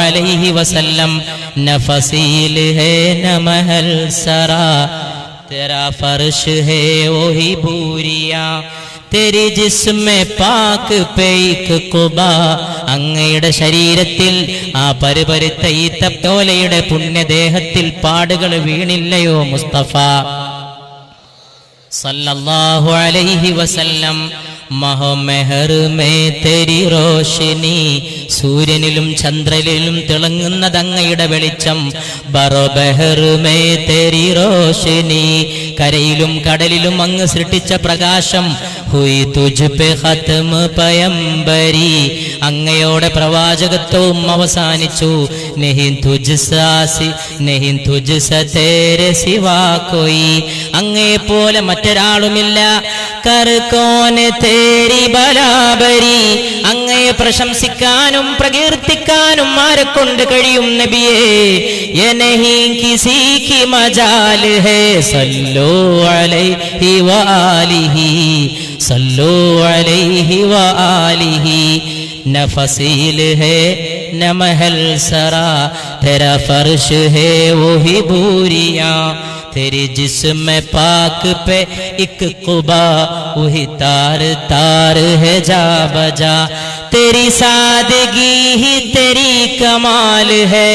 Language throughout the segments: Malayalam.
अलैहि वसल्लम न फसील है न महल सरा तेरा फर्श है वही भूरिया तेरी जिस्मे पाक पे एक ഖുബാ അങ്ങയുടെ ശരീരത്തിൽ ആ പരിപരുത്ത ഈത്തത്തോലയുടെ പുണ്യദേഹത്തിൽ പാടുകൾ വീണില്ലയോ മുസ്തഫ സല്ലല്ലാഹു അലൈഹി വസല്ലം മഹോ മെഹർ മേ തെരി റോഷിനി സൂര്യനിലും ചന്ദ്രനിലും തിളങ്ങുന്നത് അങ്ങയുടെ വെളിച്ചം ബറോ ബഹർ മേ തെരി റോഷിനി കരയിലും കടലിലും അങ്ങ് സൃഷ്ടിച്ച പ്രകാശം ഹുയി തുജ് പേ ഖത്മ പയംബരി അങ്ങയോടെ പ്രവാചകത്വവും അവസാനിച്ചു നഹി തുജ് സാസി നഹി തുജ് സതേരെ സിവാ കോയി അങ്ങയെ പോലെ മറ്റൊരാളുമില്ല കർ കോനെ തേരി ബലാബരി അങ്ങയെ പ്രശംസിക്കാനും പ്രകീർത്തിക്കാനും ആരെ കൊണ്ട് കഴിയും നബിയേ യേ നഹി കിസി കി മജാൽ ഹേ സല്ലു അലൈഹി വആലിഹി സല്ലു അലൈഹി വആലിഹി न फसील है न महल सरा तेरा फर्श है वही भूरिया तेरी जिस्म पाक पे एक क़ुबा वही तार तार है जा बजा तेरी सादगी ही तेरी कमाल है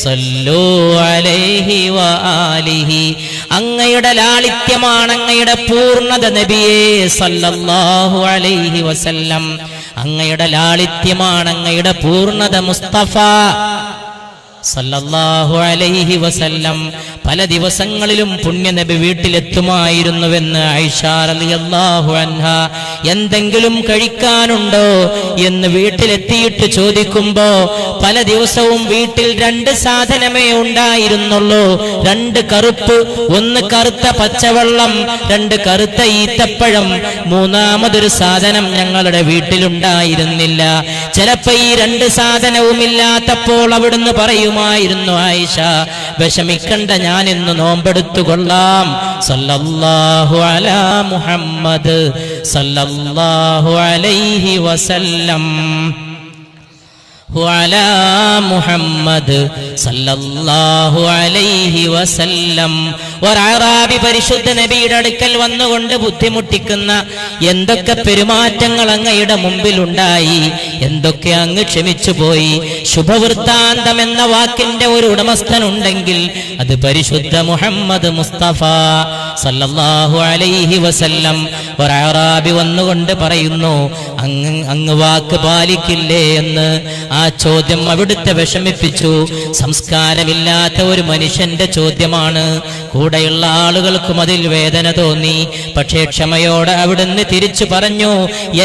सल्लू अलैहि व आलिहि അങ്ങയുടെ ലാളിത്യമാണ് അങ്ങയുടെ പൂർണ്ണത നബിയേ സല്ലല്ലാഹു അലൈഹി വസല്ലം അങ്ങയുടെ ലാളിത്യമാണ് അങ്ങയുടെ പൂർണ്ണത മുസ്തഫ സല്ലല്ലാഹു അലൈഹി വസല്ലം പല ദിവസങ്ങളിലും പുണ്യനബി വീട്ടിലെത്തുമായിരുന്നുവെന്ന് ആയിഷ റളിയല്ലാഹു അൻഹ എന്തെങ്കിലും കഴിക്കാനുണ്ടോ എന്ന് വീട്ടിലെത്തിയിട്ട് ചോദിക്കുമ്പോ പല ദിവസവും വീട്ടിൽ 2 സാധനമേ ഉണ്ടായിരുന്നുള്ളൂ 2 കറുപ്പ്, 1 കറുത്ത പച്ചവെള്ളം, 2 കറുത്ത ഈത്തപ്പഴം, മൂന്നാമതൊരു സാധനം ഞങ്ങളുടെ വീട്ടിലുണ്ടായിരുന്നില്ല. ചിലപ്പോ ഈ 2 സാധനവും ഇല്ലാത്തപ്പോൾ അവിടുന്ന് പറയുമായിരുന്നു, ആയിഷ വിഷമിക്കണ്ട, ഞാൻ ഇന്ന് നോമ്പെടുത്തുകൊള്ളാം. സല്ലല്ലാഹു അലാ മുഹമ്മദ് സല്ലല്ലാഹു അലൈഹി വസല്ലം വഅലാ മുഹമ്മദ് സല്ലല്ലാഹു അലൈഹി വസല്ലം. ഒരഅറാബി പരിശുദ്ധ നബിയുടെ അടുക്കൽ വന്നുകൊണ്ട് ബുദ്ധിമുട്ടിക്കുന്ന എന്തൊക്കെ പെരുമാറ്റങ്ങൾ അങ്ങയുടെ മുമ്പിലുണ്ടായി, എന്തൊക്കെ അങ്ങ് ക്ഷമിച്ചു പോയി. ശുഭവൃത്താന്തം എന്ന വാക്കിന്റെ ഒരു ഉടമസ്ഥനുണ്ടെങ്കിൽ അത് പരിശുദ്ധ മുഹമ്മദ് മുസ്തഫ സല്ലല്ലാഹു അലൈഹി വസല്ലം. ഒരഅറാബി വന്നുകൊണ്ട് പറയുന്നു, അങ്ങ് വാക്ക് പാലിക്കില്ലേ എന്ന്. ആ ചോദ്യം അവിടുത്തെ വിഷമിപ്പിച്ചു. സംസ്കാരമില്ലാത്ത ഒരു മനുഷ്യന്റെ ചോദ്യമാണ്. കൂടെയുള്ള ആളുകൾക്കും അതിൽ വേദന തോന്നി. പക്ഷേ ക്ഷമയോടെ അവിടുന്ന് തിരിച്ചു പറഞ്ഞു,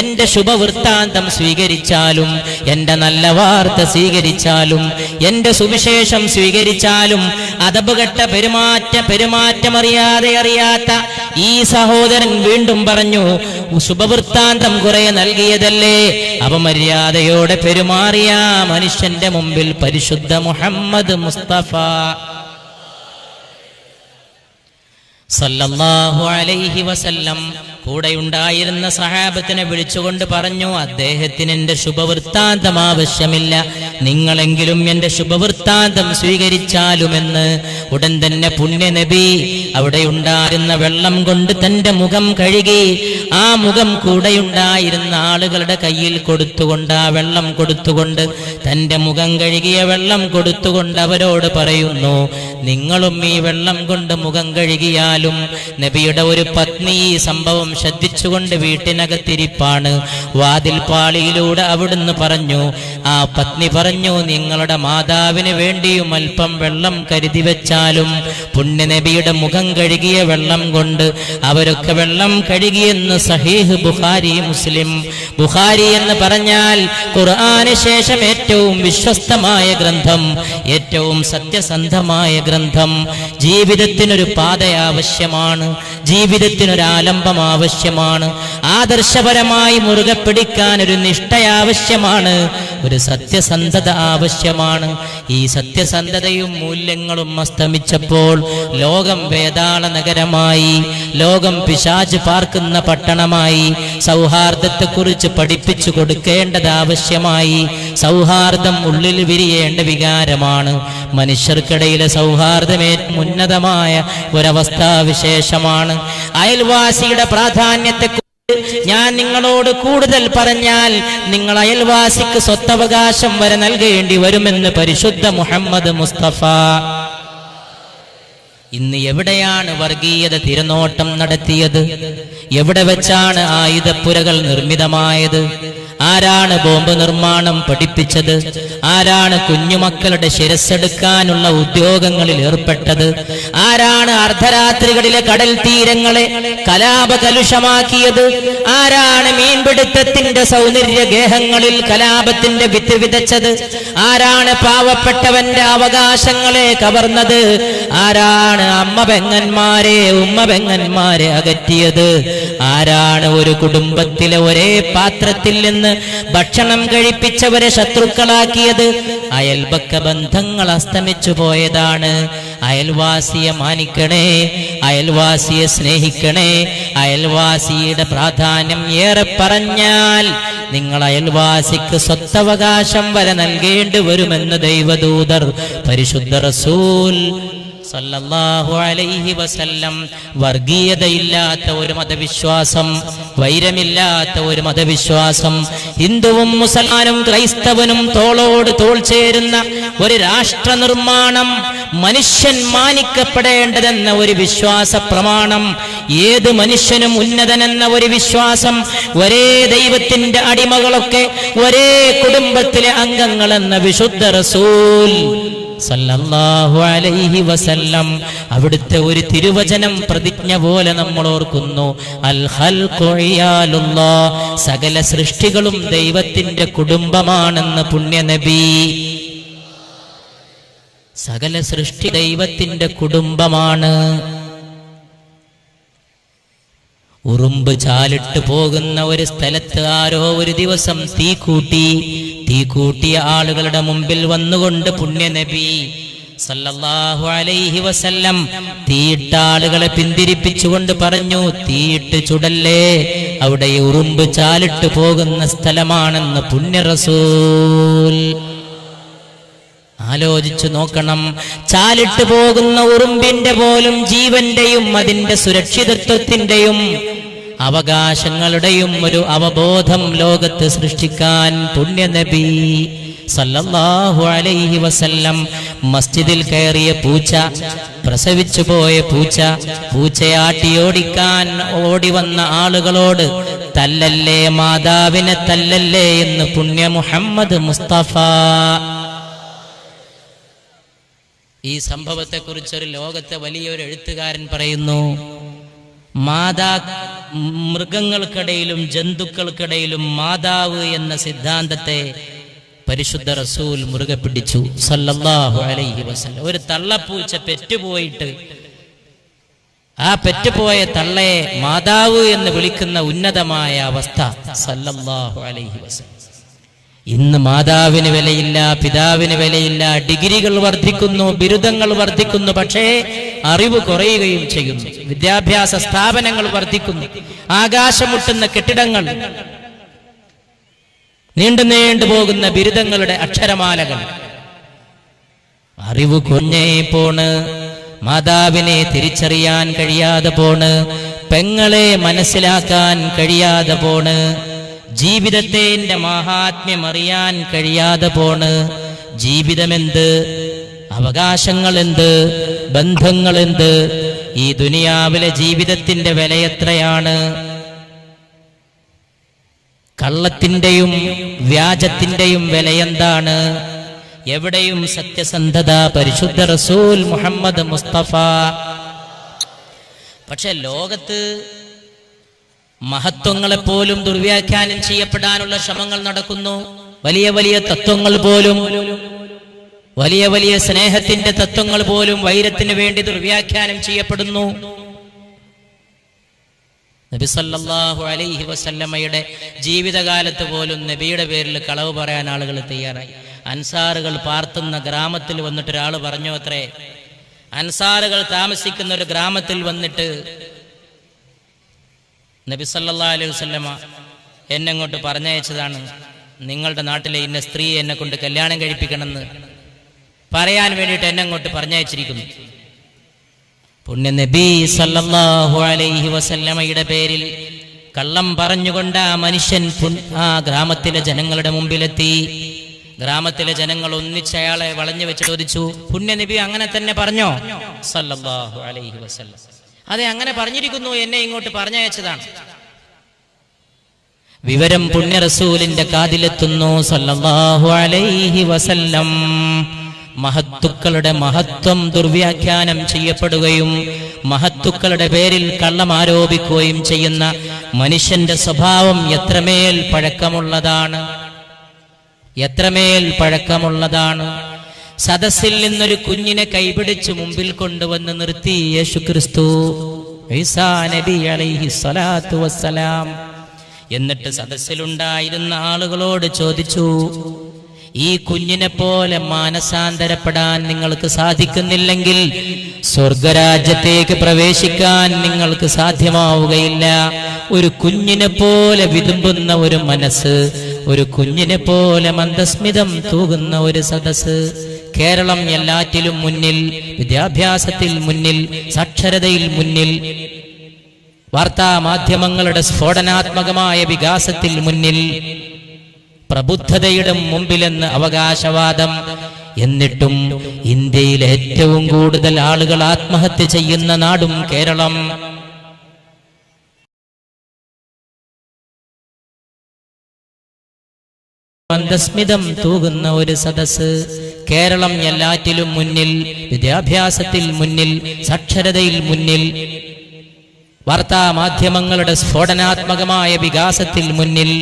എന്റെ ശുഭവൃത്താന്തം സ്വീകരിച്ചാലും, എന്റെ നല്ല വാർത്ത സ്വീകരിച്ചാലും, എന്റെ സുവിശേഷം സ്വീകരിച്ചാലും അതപകെട്ട പെരുമാറ്റമറിയാത്ത ഈ സഹോദരൻ വീണ്ടും പറഞ്ഞു, ശുഭവൃത്താന്തം കുറെ നൽകിയതല്ലേ, അപമര്യാദയോടെ പെരുമാറിയ മനുഷ്യന്റെ മുമ്പിൽ പരിശുദ്ധ മുഹമ്മദ് മുസ്തഫ സല്ലല്ലാഹു അലൈഹി വസല്ലം കൂടെയുണ്ടായിരുന്ന സഹാബത്തിനെ വിളിച്ചുകൊണ്ട് പറഞ്ഞു, അദ്ദേഹത്തിന് എന്റെ ശുഭവൃത്താന്തം ആവശ്യമില്ല, നിങ്ങളെങ്കിലും എന്റെ ശുഭവൃത്താന്തം സ്വീകരിച്ചാലുമെന്ന്. ഉടൻ തന്നെ പുണ്യനബി അവിടെ ഉണ്ടായിരുന്ന വെള്ളം കൊണ്ട് തന്റെ മുഖം കഴുകി ആ മുഖം കൂടെയുണ്ടായിരുന്ന ആളുകളുടെ കയ്യിൽ കൊടുത്തുകൊണ്ട്, ആ വെള്ളം കൊടുത്തുകൊണ്ട്, തന്റെ മുഖം കഴുകിയ വെള്ളം കൊടുത്തുകൊണ്ട് അവരോട് പറയുന്നു, നിങ്ങളും ഈ വെള്ളം കൊണ്ട് മുഖം കഴുകിയാലും. നബിയുടെ ഒരു പത്നി ഈ സംഭവം ശ്രദ്ധിച്ചുകൊണ്ട് വീട്ടിനകത്തിരിപ്പാണ്. വാതിൽ പാളിയിലൂടെ അവിടുന്ന് പറഞ്ഞു, ആ പത്നി പറഞ്ഞു, നിങ്ങളുടെ മാതാവിന് വേണ്ടിയും അല്പം വെള്ളം കരുതി വെച്ചാലും. പുണ്യനബിയുടെ മുഖം കഴുകിയ വെള്ളം കൊണ്ട് അവരൊക്കെ വെള്ളം കഴുകിയെന്ന് സഹീഹ് ബുഖാരി മുസ്ലിം. ബുഖാരി എന്ന് പറഞ്ഞാൽ ഖുർആന് ശേഷം ഏറ്റവും വിശ്വസ്തമായ ഗ്രന്ഥം, ഏറ്റവും സത്യസന്ധമായ ഗ്രന്ഥം. ജീവിതത്തിനൊരു പാത ആവശ്യമാണ്, ജീവിതത്തിനൊരു ആലംബം ആവശ്യമാണ്, ആദർശപരമായി മുറുകെ പിടിക്കാൻ ഒരു നിഷ്ഠ ആവശ്യമാണ്. ഒരു സത്യസന്ധത ആവശ്യമാണ്. ഈ സത്യസന്ധതയും മൂല്യങ്ങളും അസ്തമിച്ചപ്പോൾ ലോകം വേതാള നഗരമായി, ലോകം പിശാച് പാർക്കുന്ന പട്ടണമായി. സൗഹാർദ്ദത്തെക്കുറിച്ച് പഠിപ്പിച്ചു കൊടുക്കേണ്ടത് ആവശ്യമായി. സൗഹാർദ്ദം ഉള്ളിൽ വിരിയേണ്ട വികാരമാണ്. മനുഷ്യർക്കിടയിലെ സൗഹാർദ്ദം ഏറ്റവും ഉന്നതമായ ഒരവസ്ഥാവിശേഷമാണ്. അയൽവാസിയുടെ പ്രാധാന്യത്തെ ഞാൻ നിങ്ങളോട് കൂടുതൽ പറഞ്ഞാൽ നിങ്ങൾ അയൽവാസിക്ക് സ്വത്തവകാശം വരെ നൽകേണ്ടി വരുമെന്ന് പരിശുദ്ധ മുഹമ്മദ് മുസ്തഫ. ഇന്ന് എവിടെയാണ് വർഗീയത തിരനോട്ടം നടത്തിയത്? എവിടെ വെച്ചാണ് ആയുധപ്പുരകൾ നിർമ്മിതമായത്? ആരാണ് ബോംബ് നിർമ്മാണം പഠിപ്പിച്ചത്? ആരാണ് കുഞ്ഞുമക്കളുടെ ശിരസ്സെടുക്കാനുള്ള ഉദ്യോഗങ്ങളിൽ ഏർപ്പെട്ടത്? ആരാണ് അർദ്ധരാത്രികളിലെ കടൽ തീരങ്ങളെ കലാപകലുഷമാക്കിയത്? ആരാണ് മീൻപിടുത്തത്തിന്റെ സൗന്ദര്യ ഗേഹങ്ങളിൽ കലാപത്തിന്റെ വിത്ത് വിതച്ചത്? ആരാണ് പാവപ്പെട്ടവന്റെ അവകാശങ്ങളെ കവർന്നത്? ആരാണ് അമ്മ പെങ്ങന്മാരെ ഉമ്മ പെങ്ങന്മാരെ അകറ്റിയത്? ആരാണ് ഒരു കുടുംബത്തിലെ ഒരേ പാത്രത്തിൽ നിന്ന് ഭക്ഷണം കഴിപ്പിച്ചവരെ ശത്രുക്കളാക്കിയത്? അയൽപക്ക ബന്ധങ്ങൾ അസ്തമിച്ചു പോയതാണ്. അയൽവാസിയെ മാനിക്കണേ, അയൽവാസിയെ സ്നേഹിക്കണേ. അയൽവാസിയുടെ പ്രാധാന്യം ഏറെ പറഞ്ഞാൽ നിങ്ങൾ അയൽവാസിക്ക് സ്വത്തവകാശം വരെ നൽകേണ്ടി വരുമെന്ന് ദൈവദൂതർ പരിശുദ്ധ റസൂൽ സല്ലല്ലാഹു അലൈഹി വസല്ലം. വർഗീയതയില്ലാത്ത ഒരു മതവിശ്വാസം, വൈരമില്ലാത്ത ഒരു മതവിശ്വാസം, ഹിന്ദുവും മുസൽമാനും ക്രൈസ്തവനും തോളോട് തോൾ ചേരുന്ന ഒരു രാഷ്ട്ര നിർമ്മാണം, മനുഷ്യൻ മാനിക്കപ്പെടേണ്ടതെന്ന ഒരു വിശ്വാസ പ്രമാണം, ഏത് മനുഷ്യനും ഉന്നതനെന്ന ഒരു വിശ്വാസം, ഒരേ ദൈവത്തിന്റെ അടിമകളൊക്കെ ഒരേ കുടുംബത്തിലെ അംഗങ്ങളെന്ന വിശുദ്ധ റസൂൽ സല്ലല്ലാഹു അലൈഹി വസല്ലം അവിടുത്തെ ഒരു തിരുവചനം പ്രതിജ്ഞ പോലെ നമ്മൾ ഓർക്കുന്നു. അൽ ഖൽഖു ഇയാലുല്ലാഹ്, സകല സൃഷ്ടികളും ദൈവത്തിന്റെ കുടുംബമാണെന്ന് പുണ്യനബി. സകല സൃഷ്ടി ദൈവത്തിന്റെ കുടുംബമാണ്. ഉറുമ്പ് ചാലിട്ട് പോകുന്ന ഒരു സ്ഥലത്ത് ആരോ ഒരു ദിവസം തീ കൂട്ടിയ ആളുകളുടെ മുമ്പിൽ വന്നുകൊണ്ട് പുണ്യനബി സല്ലല്ലാഹു അലൈഹി വസല്ലം തീയിട്ട ആളുകളെ പിന്തിരിപ്പിച്ചുകൊണ്ട് പറഞ്ഞു, തീയിട്ട് ചുടല്ലേ, അവിടെ ഉറുമ്പ് ചാലിട്ട് പോകുന്ന സ്ഥലമാണെന്ന് പുണ്യ റസൂൽ. ആലോചിച്ചു നോക്കണം. ചാലിട്ട് പോകുന്ന ഉറുമ്പിന്റെ പോലും ജീവന്റെയും അതിന്റെ സുരക്ഷിതത്വത്തിന്റെയും അവകാശങ്ങളുടെയും ഒരു അവബോധം ലോകത്ത് സൃഷ്ടിക്കാൻ പുണ്യനബി സല്ലല്ലാഹു അലൈഹി വസല്ലം മസ്ജിദിൽ കയറിയ പൂച്ച, പ്രസവിച്ചു പോയ പൂച്ചയാട്ടിയോടിക്കാൻ ഓടി വന്ന ആളുകളോട് തല്ലല്ലേ, മാതാവിനെ തല്ലല്ലേ എന്ന് പുണ്യ മുഹമ്മദ് മുസ്തഫ. ഈ സംഭവത്തെക്കുറിച്ചൊരു ലോകത്തെ വലിയൊരു എഴുത്തുകാരൻ പറയുന്നു, മൃഗങ്ങൾക്കിടയിലും ജന്തുക്കൾക്കിടയിലും മാതാവ് എന്ന സിദ്ധാന്തത്തെ പരിശുദ്ധ റസൂൽ മുറുകെ പിടിച്ചു സല്ലല്ലാഹു അലൈഹി വസല്ലം. ഒരു തള്ളപ്പൂച്ച പെറ്റുപോയിട്ട് ആ പെറ്റുപോയ തള്ളയെ മാതാവ് എന്ന് വിളിക്കുന്ന ഉന്നതമായ അവസ്ഥ സല്ലല്ലാഹു അലൈഹി വസല്ലം. ഇന്ന് മാതാവിന് വിലയില്ല, പിതാവിന് വിലയില്ല, ഡിഗ്രികൾ വർദ്ധിക്കുന്നു, ബിരുദങ്ങൾ വർദ്ധിക്കുന്നു, പക്ഷേ അറിവ് കുറയുകയും ചെയ്യുന്നു. വിദ്യാഭ്യാസ സ്ഥാപനങ്ങൾ വർദ്ധിക്കുന്നു, ആകാശമുട്ടുന്ന കെട്ടിടങ്ങൾ, നീണ്ടു പോകുന്ന ബിരുദങ്ങളുടെ അക്ഷരമാലകൾ. അറിവ് കുറഞ്ഞേ പോണ്, മാതാവിനെ തിരിച്ചറിയാൻ കഴിയാതെ പോണ്, പെങ്ങളെ മനസ്സിലാക്കാൻ കഴിയാതെ പോണ്, ജീവിതത്തിന്റെ മഹാത്മ്യം അറിയാൻ കഴിയാതെ പോണ്. ജീവിതമെന്ത്, അവകാശങ്ങളെന്ത്, ബന്ധങ്ങളെന്ത്, ഈ ദുനിയാവിലെ ജീവിതത്തിന്റെ വില എത്രയാണ്? കള്ളത്തിന്റെയും വ്യാജത്തിന്റെയും വിലയെന്താണ്? എവിടെയും സത്യസന്ധത പരിശുദ്ധ റസൂൽ മുഹമ്മദ് മുസ്തഫ. പക്ഷെ ലോകത്ത് മഹത്വങ്ങളെപ്പോലും ദുർവ്യാഖ്യാനം ചെയ്യപ്പെടാനുള്ള ശ്രമങ്ങൾ നടക്കുന്നു. വലിയ വലിയ തത്വങ്ങൾ പോലും, വലിയ വലിയ സ്നേഹത്തിന്റെ തത്വങ്ങൾ പോലും വൈരത്തിന് വേണ്ടി ദുർവ്യാഖ്യാനം ചെയ്യപ്പെടുന്നു. നബി സല്ലല്ലാഹു അലൈഹി വസല്ലമയുടെ ജീവിതകാലത്ത് പോലും നബിയുടെ പേരിൽ കളവ് പറയാൻ ആളുകൾ തയ്യാറായി. അൻസാറുകൾ പാർത്തുന്ന ഗ്രാമത്തിൽ വന്നിട്ട് ഒരാൾ പറഞ്ഞു അത്രേ, അൻസാറുകൾ താമസിക്കുന്ന ഒരു ഗ്രാമത്തിൽ വന്നിട്ട് നബി സല്ലല്ലാഹു അലൈഹി വസല്ലമ എന്നെ അങ്ങോട്ട് പറഞ്ഞയച്ചതാണ്, നിങ്ങളുടെ നാട്ടിലെ ഇന്ന സ്ത്രീ എന്നെ കൊണ്ട് കല്യാണം കഴിപ്പിക്കണമെന്ന് പറയാൻ വേണ്ടിയിട്ട് എന്നെ അങ്ങോട്ട് പറഞ്ഞയച്ചിരിക്കുന്നു. പുണ്യ നബി സല്ലല്ലാഹു അലൈഹി വസല്ലമയുടെ പേരിൽ കള്ളം പറഞ്ഞുകൊണ്ട് ആ മനുഷ്യൻ ആ ഗ്രാമത്തിലെ ജനങ്ങളുടെ മുമ്പിലെത്തി. ഗ്രാമത്തിലെ ജനങ്ങൾ ഒന്നിച്ച് അയാളെ വളഞ്ഞു വെച്ച് ചോദിച്ചു, പുണ്യ നബി അങ്ങനെ തന്നെ പറഞ്ഞോ? സല്ലല്ലാഹു അലൈഹി വസല്ലം, അതെ അങ്ങനെ പറഞ്ഞിരിക്കുന്നു, എന്നെ ഇങ്ങോട്ട് പറഞ്ഞയച്ചതാണ്. വിവരം പുണ്യ റസൂലിന്റെ കാതിലെത്തുന്നു സല്ലല്ലാഹു അലൈഹി വസല്ലം. മഹത്തുക്കളുടെ മഹത്വം ദുർവ്യാഖ്യാനം ചെയ്യപ്പെടുകയും മഹത്തുക്കളുടെ പേരിൽ കള്ളം ആരോപിക്കുകയും ചെയ്യുന്ന മനുഷ്യന്റെ സ്വഭാവം എത്രമേൽ പഴക്കമുള്ളതാണ്, എത്രമേൽ പഴക്കമുള്ളതാണ്. സദസ്സിൽ നിന്നൊരു കുഞ്ഞിനെ കൈപിടിച്ച് മുമ്പിൽ കൊണ്ടുവന്ന് നിർത്തി യേശുക്രിസ്തു ഈസാ നബി അലൈഹി സ്വലാത്തു വസ്സലാം. എന്നിട്ട് സദസ്സിലുണ്ടായിരുന്ന ആളുകളോട് ചോദിച്ചു, ഈ കുഞ്ഞിനെ പോലെ മാനസാന്തരപ്പെടാൻ നിങ്ങൾക്ക് സാധിക്കുന്നില്ലെങ്കിൽ സ്വർഗരാജ്യത്തേക്ക് പ്രവേശിക്കാൻ നിങ്ങൾക്ക് സാധ്യമാവുകയില്ല. ഒരു കുഞ്ഞിനെ പോലെ വിതുമ്പുന്ന ഒരു മനസ്സ്, ഒരു കുഞ്ഞിനെ പോലെ മന്ദസ്മിതം തൂകുന്ന ഒരു സദസ്സ്. കേരളം എല്ലാറ്റിലും മുന്നിൽ, വിദ്യാഭ്യാസത്തിൽ മുന്നിൽ, സാക്ഷരതയിൽ മുന്നിൽ, വാർത്താ മാധ്യമങ്ങളുടെ സ്ഫോടനാത്മകമായ വികാസത്തിൽ മുന്നിൽ, പ്രബുദ്ധതയുടെ മുമ്പിലെന്ന് അവകാശവാദം. എന്നിട്ടും ഇന്ത്യയിൽ ഏറ്റവും കൂടുതൽ ആളുകൾ ആത്മഹത്യ ചെയ്യുന്ന നാടും കേരളം. മന്ദസ്മിതം തൂകുന്ന ഒരു സദസ്സ്. കേരളം എല്ലാറ്റിലും മുന്നിൽ, വിദ്യാഭ്യാസത്തിൽ മുന്നിൽ, സാക്ഷരതയിൽ മുന്നിൽ, വാർത്താ മാധ്യമങ്ങളുടെ സ്ഫോടനാത്മകമായ വികാസത്തിൽ മുന്നിൽ,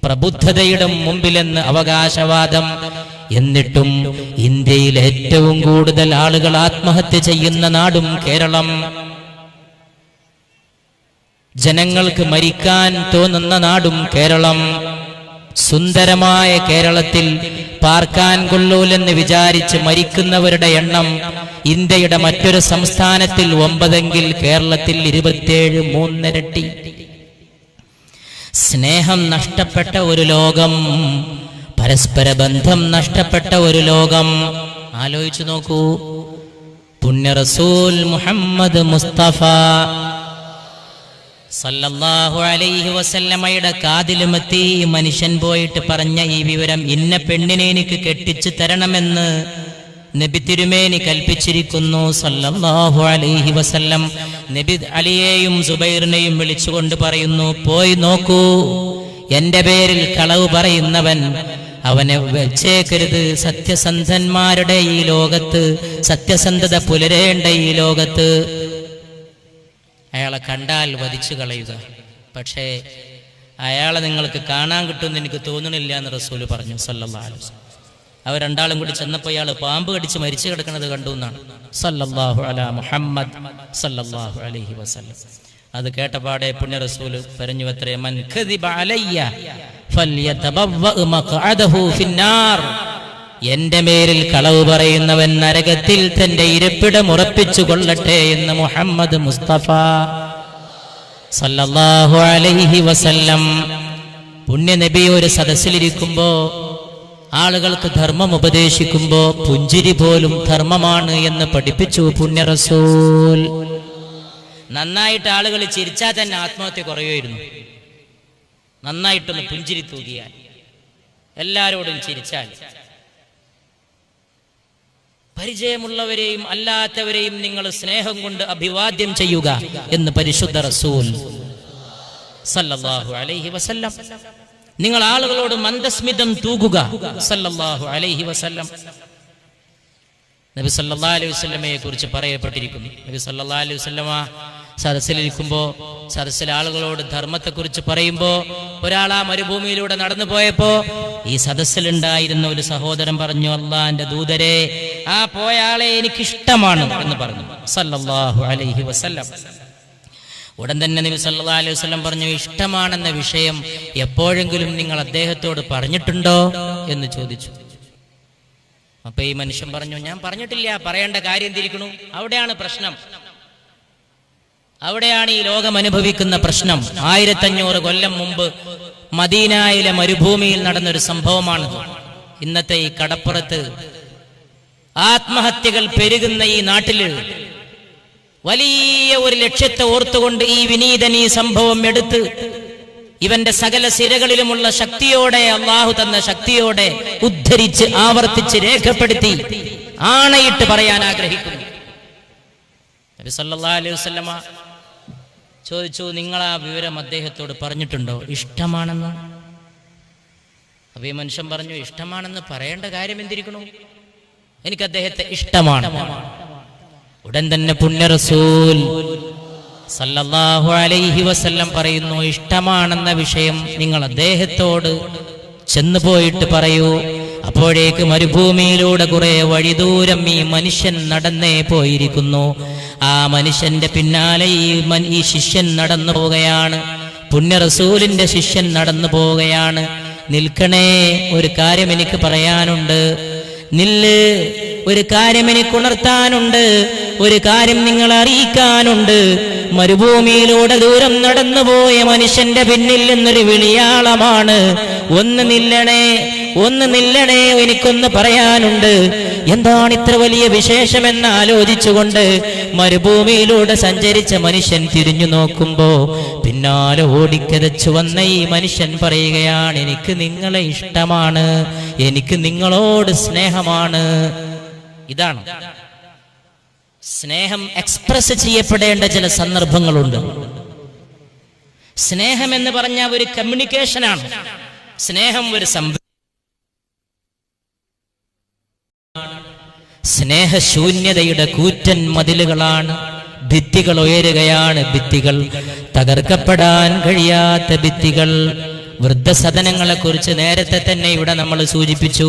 പ്രബുദ്ധതയുടെ മുമ്പിലെന്ന് അവകാശവാദം. എന്നിട്ടും ഇന്ത്യയിൽ ഏറ്റവും കൂടുതൽ ആളുകൾ ആത്മഹത്യ ചെയ്യുന്ന നാടും കേരളം. ജനങ്ങൾക്ക് മരിക്കാൻ തോന്നുന്ന നാടും കേരളം. സുന്ദരമായ കേരളത്തിൽ പാർക്കാൻ കൊള്ളൂലെന്ന് വിചാരിച്ച് മരിക്കുന്നവരുടെ എണ്ണം ഇന്ത്യയുടെ മറ്റൊരു സംസ്ഥാനത്തിൽ 9 കേരളത്തിൽ 27, 3 ഇരട്ടി. സ്നേഹം നഷ്ടപ്പെട്ട ഒരു ലോകം, പരസ്പര ബന്ധം നഷ്ടപ്പെട്ട ഒരു ലോകം. ആലോചിച്ചു നോക്കൂ. പുണ്യ റസൂൽ മുഹമ്മദ് മുസ്തഫ സല്ലല്ലാഹു അലൈഹി വസല്ലമയുടെ കാതിലുമെത്തി മനുഷ്യൻ പോയിട്ട് പറഞ്ഞ ഈ വിവരം, ഇന്ന പെണ്ണിനെ എനിക്ക് കെട്ടിച്ചു തരണമെന്ന് നബി തിരുമേനി കൽപ്പിച്ചിരിക്കുന്നു സല്ലല്ലാഹു അലൈഹി വസല്ലം. നബി അലിയെയും സുബൈറിനെയും വിളിച്ചുകൊണ്ട് പറയുന്നു, പോയി നോക്കൂ, എന്റെ പേരിൽ കളവ് പറയുന്നവൻ അവനെ വെച്ചേക്കരുത്. സത്യസന്ധന്മാരുടെ ഈ ലോകത്ത്, സത്യസന്ധത പുലരേണ്ട ഈ ലോകത്ത് അയാളെ കണ്ടാൽ വധിച്ചു കളയുക. പക്ഷേ അയാളെ നിങ്ങൾക്ക് കാണാൻ കിട്ടുമെന്ന് എനിക്ക് തോന്നണില്ല എന്ന് റസൂല് പറഞ്ഞു സല്ലല്ലാഹു അലൈഹി വസല്ലം. അവർ രണ്ടാളും കൂടി ചെന്നപ്പോൾ ഇയാൾ പാമ്പ് കടിച്ച് മരിച്ചു കിടക്കുന്നത് കണ്ടു എന്നാണ് സല്ലല്ലാഹു അലാ മുഹമ്മദ് സല്ലല്ലാഹു അലൈഹി വസല്ലം. അത് കേട്ടപാടെ പുണ്യ റസൂല് പറഞ്ഞു അത്രേ, മൻ കദിബ അലയ്യ ഫൽയതബവ്വ മഖഅദഹു ഫിന്നാർ. എന്റെ മേലിൽ കളവ് പറയുന്നവൻ നരകത്തിൽ തന്റെ ഇരിപ്പിടം ഉറപ്പിച്ചു കൊള്ളട്ടെ എന്ന് മുഹമ്മദ് മുസ്തഫ സല്ലല്ലാഹു അലൈഹി വസല്ലം. പുണ്യ നബി ഒരു സദസ്സിലിരിക്കുമ്പോ ആളുകൾക്ക് ധർമ്മം ഉപദേശിക്കുമ്പോ പുഞ്ചിരി പോലും ധർമ്മമാണ് എന്ന് പഠിപ്പിച്ചു പുണ്യ റസൂൽ. നന്നായിട്ട് ആളുകൾ ചിരിച്ചാൽ തന്നെ ആത്മഹത്യ കുറയുമായിരുന്നു. നന്നായിട്ടൊന്ന് പുഞ്ചിരി തൂകിയാൽ, എല്ലാരോടും ചിരിച്ചാൽ. പരിചയമുള്ളവരെയും അല്ലാത്തവരെയും നിങ്ങൾ സ്നേഹം കൊണ്ട് അഭിവാദ്യം ചെയ്യുക എന്ന് പരിശുദ്ധ റസൂൽ സല്ലല്ലാഹു അലൈഹി വസല്ലം. നിങ്ങൾ ആളുകളോട് മന്ദസ്മിതം തൂകുക സല്ലല്ലാഹു അലൈഹി വസല്ലം. നബി സല്ലല്ലാഹു അലൈഹി വസല്ലമയെ കുറിച്ച് പറയപ്പെട്ടിരിക്കുന്നു. നബി സല്ലല്ലാഹു അലൈഹി വസല്ലമ സദസ്സിലിരിക്കുമ്പോ, സദസ്സിലെ ആളുകളോട് ധർമ്മത്തെക്കുറിച്ച് പറയുമ്പോ, ഒരാൾ ആ മരുഭൂമിയിലൂടെ നടന്നു പോയപ്പോ ഈ സദസ്സിലുണ്ടായിരുന്ന ഒരു സഹോദരൻ പറഞ്ഞു, അല്ലാഹുവിന്റെ ദൂതരെ, ആ പോയ ആളെ എനിക്കിഷ്ടമാണ് എന്ന് പറഞ്ഞു സല്ലല്ലാഹു അലൈഹി വസല്ലം. ഉടൻ തന്നെ നബി സല്ലല്ലാഹു അലൈഹി വസല്ലം പറഞ്ഞു, ഇഷ്ടമാണെന്ന വിഷയം എപ്പോഴെങ്കിലും നിങ്ങൾ അദ്ദേഹത്തോട് പറഞ്ഞിട്ടുണ്ടോ എന്ന് ചോദിച്ചു. അപ്പൊ ഈ മനുഷ്യൻ പറഞ്ഞു, ഞാൻ പറഞ്ഞിട്ടില്ല, പറയേണ്ട കാര്യം തിരിക്കണു. അവിടെയാണ് പ്രശ്നം, അവിടെയാണ് ഈ ലോകം അനുഭവിക്കുന്ന പ്രശ്നം. 1500 കൊല്ലം മുമ്പ് മദീനയിലെ മരുഭൂമിയിൽ നടന്നൊരു സംഭവമാണിത്. ഇന്നത്തെ ഈ കടപ്പുറത്ത് ആത്മഹത്യകൾ പെരുകുന്ന ഈ നാട്ടില് വലിയ ഒരു ലക്ഷ്യത്തെ ഓർത്തുകൊണ്ട് ഈ വിനീതൻ ഈ സംഭവം എടുത്ത് ഇവന്റെ സകല സിരകളിലുമുള്ള ശക്തിയോടെ, അള്ളാഹു തന്ന ശക്തിയോടെ ഉദ്ധരിച്ച് ആവർത്തിച്ച് രേഖപ്പെടുത്തി ആണയിട്ട് പറയാൻ ആഗ്രഹിക്കുന്നു. നബി സല്ലല്ലാഹു അലൈഹി വസല്ലമ ചോദിച്ചു, നിങ്ങൾ ആ വിവരം അദ്ദേഹത്തോട് പറഞ്ഞിട്ടുണ്ടോ? ഇഷ്ടമാണെന്ന്. അപ്പൊ ഈ മനുഷ്യൻ പറഞ്ഞു, ഇഷ്ടമാണെന്ന് പറയേണ്ട കാര്യം എന്തിരിക്കണു, എനിക്ക് അദ്ദേഹത്തെ ഇഷ്ടമാണ്. ഉടൻ തന്നെ പുണ്യ റസൂൽ സല്ലല്ലാഹു അലൈഹി വസല്ലം പറയുന്നു, ഇഷ്ടമാണെന്ന വിഷയം നിങ്ങൾ അദ്ദേഹത്തോട് ചെന്നു പോയിട്ട് പറയൂ. അപ്പോഴേക്ക് മരുഭൂമിയിലൂടെ കുറെ വഴിദൂരം ഈ മനുഷ്യൻ നടന്നേ പോയിരിക്കുന്നു. ആ മനുഷ്യന്റെ പിന്നാലെ ഈ ശിഷ്യൻ നടന്നു പോവുകയാണ്. പുണ്യ റസൂലിന്റെ ശിഷ്യൻ നടന്നു പോവുകയാണ്. നിൽക്കണേ, ഒരു കാര്യം എനിക്ക് പറയാനുണ്ട്. നില്ല്, ഒരു കാര്യം എനിക്ക് ഉണർത്താനുണ്ട്, ഒരു കാര്യം നിങ്ങൾ അറിയിക്കാനുണ്ട്. മരുഭൂമിയിലൂടെ ദൂരം നടന്നുപോയ മനുഷ്യന്റെ പിന്നിൽ നിന്നൊരു വിളിയാളമാണ്. ഒന്ന് നില്ലണേ, ഒന്ന് നില്ലണേ, എനിക്കൊന്ന് പറയാനുണ്ട്. എന്താണ് ഇത്ര വലിയ വിശേഷമെന്ന് ആലോചിച്ചുകൊണ്ട് മരുഭൂമിയിലൂടെ സഞ്ചരിച്ച മനുഷ്യൻ തിരിഞ്ഞു നോക്കുമ്പോ പിന്നാലെ ഓടിക്കതച്ചു വന്ന ഈ മനുഷ്യൻ പറയുകയാണ്, എനിക്ക് നിങ്ങളെ ഇഷ്ടമാണ്, എനിക്ക് നിങ്ങളോട് സ്നേഹമാണ്. ഇതാണ് സ്നേഹം എക്സ്പ്രസ് ചെയ്യപ്പെടേണ്ട ചില സന്ദർഭങ്ങളുണ്ട്. സ്നേഹം എന്ന് പറഞ്ഞ ഒരു കമ്മ്യൂണിക്കേഷനാണ്. സ്നേഹം ഒരു സ്നേഹശൂന്യതയുടെ കൂറ്റൻ മതിലുകളാണ്. ഭിത്തികൾ ഉയരുകയാണ്, ഭിത്തികൾ തകർക്കപ്പെടാൻ കഴിയാത്ത ഭിത്തികൾ. വൃദ്ധസദനങ്ങളെ കുറിച്ച് നേരത്തെ തന്നെ ഇവിടെ നമ്മൾ സൂചിപ്പിച്ചു.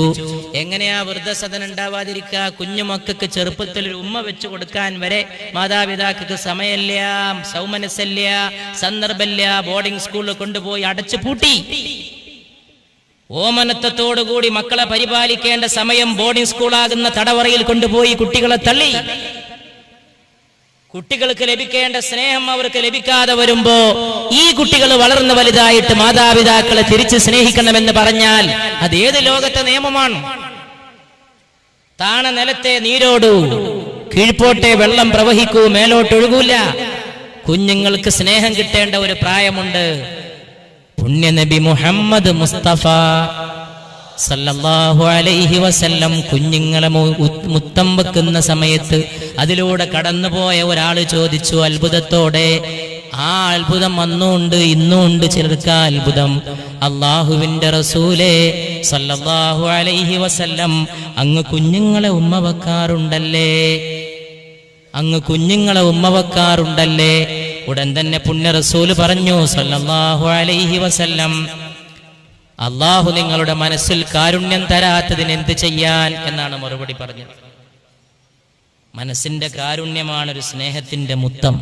എങ്ങനെയാ വൃദ്ധസദനം ഉണ്ടാവാതിരിക്കുക? കുഞ്ഞുമക്കൾക്ക് ചെറുപ്പത്തിൽ ഒരു ഉമ്മ വെച്ചു കൊടുക്കാൻ വരെ മാതാപിതാക്കൾക്ക് സമയമില്ല, സൗമനസ്സില്ല, സന്ദർഭമില്ല. ബോർഡിംഗ് സ്കൂളിൽ കൊണ്ടുപോയി അടച്ചു പൂട്ടി. ഓമനത്വത്തോടുകൂടി മക്കളെ പരിപാലിക്കേണ്ട സമയം ബോർഡിംഗ് സ്കൂളാകുന്ന തടവറയിൽ കൊണ്ടുപോയി കുട്ടികളെ തള്ളി. കുട്ടികൾക്ക് ലഭിക്കേണ്ട സ്നേഹം അവർക്ക് ലഭിക്കാതെ വരുമ്പോ ഈ കുട്ടികൾ വളർന്നു വലുതായിട്ട് മാതാപിതാക്കളെ തിരിച്ച് സ്നേഹിക്കണമെന്ന് പറഞ്ഞാൽ അത് ഏത് ലോകത്തെ നിയമമാണ്? താണ നിലത്തെ നീരോടൂ, കീഴ്പോട്ടെ വെള്ളം പ്രവഹിക്കൂ, മേലോട്ടൊഴുകൂല. കുഞ്ഞുങ്ങൾക്ക് സ്നേഹം കിട്ടേണ്ട ഒരു പ്രായമുണ്ട്. പുണ്യ നബി മുഹമ്മദ് മുസ്തഫ സല്ലല്ലാഹു അലൈഹി വസല്ലം കുഞ്ഞുങ്ങളെ മുത്തം വെക്കുന്ന സമയത്ത് അതിലൂടെ കടന്നുപോയ ഒരാൾ ചോദിച്ചു അത്ഭുതത്തോടെ. ആ അത്ഭുതം അന്നുണ്ട് ഇന്നുണ്ട് ചിലർക്ക് ആ അത്ഭുതം. അള്ളാഹുവിന്റെ റസൂലേ സല്ലല്ലാഹു അലൈഹി വസല്ലം, അങ്ങ് കുഞ്ഞുങ്ങളെ ഉമ്മ വെക്കാറുണ്ടല്ലേ, അങ്ങ് കുഞ്ഞുങ്ങളെ ഉമ്മ വെക്കാറുണ്ടല്ലേ? ഉടൻ തന്നെ പുണ്യ റസൂല് പറഞ്ഞു സല്ലല്ലാഹു അലൈഹി വസല്ലം, അള്ളാഹു നിങ്ങളുടെ മനസ്സിൽ കാരുണ്യം തരാത്തതിന് എന്ത് ചെയ്യാൻ എന്നാണ് മറുപടി പറഞ്ഞത്. മനസ്സിന്റെ കാരുണ്യമാണ് ഒരു സ്നേഹത്തിന്റെ മുത്തം.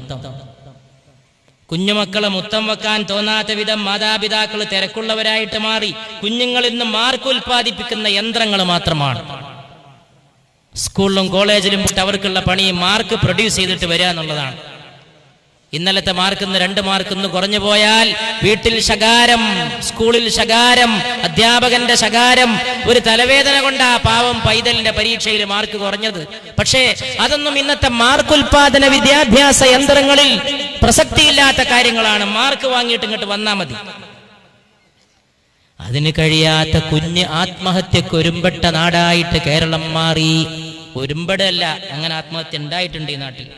കുഞ്ഞുമക്കളെ മുത്തം വെക്കാൻ തോന്നാത്ത വിധം മാതാപിതാക്കൾ തിരക്കുള്ളവരായിട്ട് മാറി. കുഞ്ഞുങ്ങൾ ഇന്ന് മാർക്ക് ഉൽപ്പാദിപ്പിക്കുന്ന യന്ത്രങ്ങൾ മാത്രമാണ്. സ്കൂളിലും കോളേജിലും അവർക്കുള്ള പണി മാർക്ക് പ്രൊഡ്യൂസ് ചെയ്തിട്ട് വരിക എന്നുള്ളതാണ്. ഇന്നലത്തെ മാർക്കിന്ന് 2 മാർക്കിന്ന് കുറഞ്ഞു പോയാൽ വീട്ടിൽ ശകാരം, സ്കൂളിൽ ശകാരം, അധ്യാപകന്റെ ശകാരം. ഒരു തലവേദന കൊണ്ട് ആ പാവം പൈതലിന്റെ പരീക്ഷയിൽ മാർക്ക് കുറഞ്ഞത്. പക്ഷേ അതൊന്നും ഇന്നത്തെ മാർക്ക് ഉൽപാദന വിദ്യാഭ്യാസ യന്ത്രങ്ങളിൽ പ്രസക്തിയില്ലാത്ത കാര്യങ്ങളാണ്. മാർക്ക് വാങ്ങിയിട്ട് ഇങ്ങോട്ട് വന്നാ മതി. അതിന് കഴിയാത്ത കുഞ്ഞ് ആത്മഹത്യക്ക് ഒരുമ്പെട്ട നാടായിട്ട് കേരളം മാറി. ഒരുമ്പടല്ല, അങ്ങനെ ആത്മഹത്യ ഉണ്ടായിട്ടുണ്ട് ഈ നാട്ടിൽ.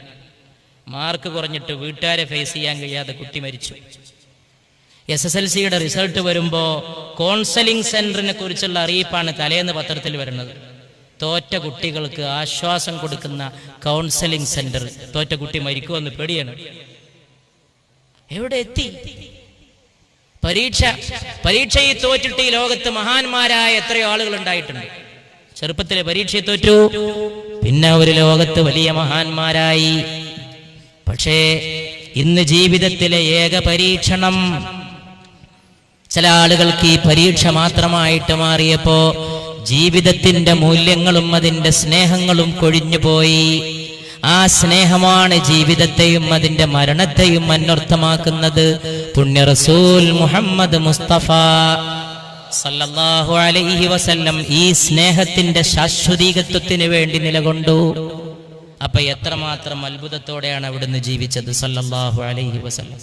മാർക്ക് കുറഞ്ഞിട്ട് വീട്ടുകാരെ ഫേസ് ചെയ്യാൻ കഴിയാതെ കുട്ടി മരിച്ചു. SSLCയുടെ റിസൾട്ട് വരുമ്പോൾ കൗൺസലിംഗ് സെന്ററിനെ കുറിച്ചുള്ള അറിയിപ്പാണ് തലേന്ന് പത്രത്തിൽ വരുന്നത്. തോറ്റ കുട്ടികൾക്ക് ആശ്വാസം കൊടുക്കുന്ന കൗൺസലിംഗ് സെന്റർ. തോറ്റ കുട്ടി മരിക്കുമെന്ന് പേടിയാണ്. എവിടെ എത്തി? പരീക്ഷയിൽ തോറ്റിട്ട് ഈ ലോകത്ത് മഹാന്മാരായ എത്രയോ ആളുകൾ ഉണ്ടായിട്ടുണ്ട്. ചെറുപ്പത്തിലെ പരീക്ഷയിൽ തോറ്റു, പിന്നെ ഒരു ലോകത്ത് വലിയ മഹാന്മാരായി. പക്ഷേ ഇന്ന് ജീവിതത്തിലെ ഏക പരീക്ഷണം. ചില ആളുകൾക്ക് ഈ പരീക്ഷ മാത്രമായിട്ട് മാറിയപ്പോ ജീവിതത്തിന്റെ മൂല്യങ്ങളും അതിന്റെ സ്നേഹങ്ങളും കൊഴിഞ്ഞുപോയി. ആ സ്നേഹമാണ് ജീവിതത്തെയും അതിന്റെ മരണത്തെയും അന്വർത്ഥമാക്കുന്നത്. പുണ്യ റസൂൽ മുഹമ്മദ് മുസ്തഫ സല്ലല്ലാഹു അലൈഹി വസല്ലം ഈ സ്നേഹത്തിന്റെ ശാശ്വതീകത്വത്തിന് വേണ്ടി നിലകൊണ്ടു. അപ്പൊ എത്രമാത്രം അത്ഭുതത്തോടെയാണ് അവിടുന്ന് ജീവിച്ചത് സല്ലല്ലാഹു അലൈഹി വസല്ലം.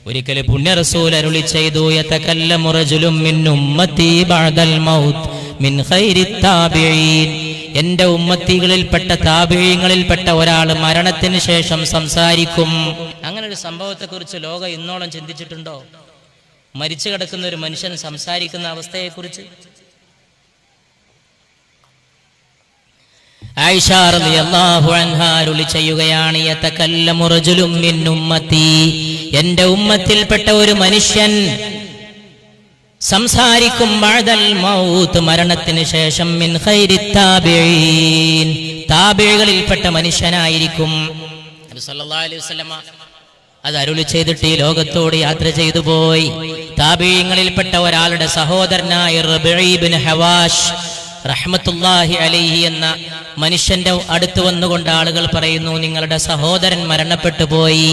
ഒരിക്കൽ പുണ്യ റസൂൽ അരുളി ചെയ്തു, യതകല്ലമു റജുലുൻ മിൻ ഉമ്മത്തി ബഅദൽ മൗത്ത് മിൻ ഖൈരിത് താബിഈൻ. എന്റെ ഉമ്മത്തികളിൽപ്പെട്ട താബിഈങ്ങളിൽപ്പെട്ട ഒരാൾ മരണത്തിന് ശേഷം സംസാരിക്കും. അങ്ങനെ ഒരു സംഭവത്തെക്കുറിച്ച് ലോകം ഇന്നോളം ചിന്തിച്ചിട്ടുണ്ടോ? മരിച്ചു കിടക്കുന്ന ഒരു മനുഷ്യൻ സംസാരിക്കുന്ന അവസ്ഥയെക്കുറിച്ച്. ആയിഷ റളിയല്ലാഹു അൻഹാ അരുളി ചെയ്യുകയാണ്, യതകല്ലമു റജുലുൻ മിൻ ഉമ്മത്തി, എന്റെ ഉമ്മത്തിൽപ്പെട്ട ഒരു മനുഷ്യൻ സംസാരിക്കും ബഅദൽ മൗത്ത്, മരണത്തിന് ശേഷം, മിൻ ഖൈരിത് താബിഈൻ, താബിഈകളിൽപ്പെട്ട മനുഷ്യനായിരിക്കും. നബി സല്ലല്ലാഹു അലൈഹി വസല്ലമ അത് അരുളി ചെയ്തിട്ട് ഈ ലോകത്തോട് യാത്ര ചെയ്തു പോയി. താബിഈങ്ങളിൽപ്പെട്ട ഒരാളുടെ സഹോദരനായ റബീഇ ഇബ്നു ഹവാഷ് റഹ്മത്തുള്ളാഹി അലൈഹി എന്ന മനുഷ്യന്റെ അടുത്ത് വന്നുകൊണ്ട് ആളുകൾ പറയുന്നു, നിങ്ങളുടെ സഹോദരൻ മരണപ്പെട്ടു പോയി.